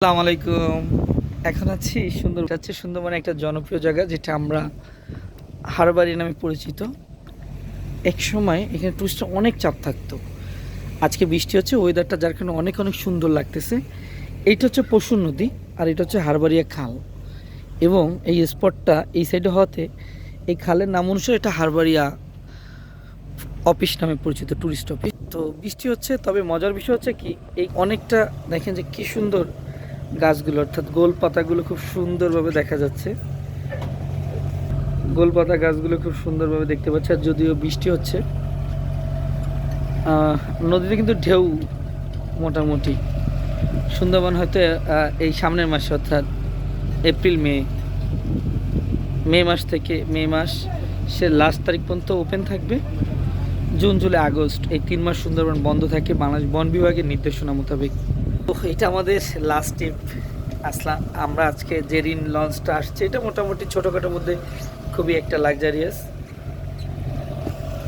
আসসালামু আলাইকুম। এখন আছি সুন্দরবন একটা জনপ্রিয় জায়গা যেটা আমরা হারবাড়ি নামে পরিচিত। একসময় এখানে টুরিস্টের অনেক চাপ থাকতো। আজকে বৃষ্টি হচ্ছে, ওয়েদারটা যার কারণে অনেক অনেক সুন্দর লাগতেছে। এইটা হচ্ছে পশুর নদী আর এটা হচ্ছে হারবাড়িয়া খাল। এবং এই স্পটটা এই সাইডে হওয়াতে এই খালের নাম অনুসারে এটা হারবাড়িয়া অফিস নামে পরিচিত, ট্যুরিস্ট অফিস। তো বৃষ্টি হচ্ছে, তবে মজার বিষয় হচ্ছে কি, এই অনেকটা দেখেন যে কি সুন্দর গাছগুলো, অর্থাৎ গোল পাতাগুলো খুব সুন্দরভাবে দেখা যাচ্ছে। গোল পাতা গাছগুলো খুব সুন্দরভাবে দেখতে পাচ্ছি। আর যদিও বৃষ্টি হচ্ছে, নদীতে কিন্তু ঢেউ মোটামুটি। সুন্দরবন হয়তো এই সামনের মাসে, অর্থাৎ এপ্রিল মে মাস থেকে মে মাস সে লাস্ট তারিখ পর্যন্ত ওপেন থাকবে। জুন জুলাই আগস্ট এই 3 মাস সুন্দরবন বন্ধ থাকে বাংলাদেশ বন বিভাগের নির্দেশনা মোতাবেক। তো এটা আমাদের লাস্ট ট্রিপ আসলাম আমরা আজকে। জেরিন লঞ্চটা আসছে, এটা মোটামুটি ছোটোখাটোর মধ্যে খুবই একটা লাক্সারিয়াস।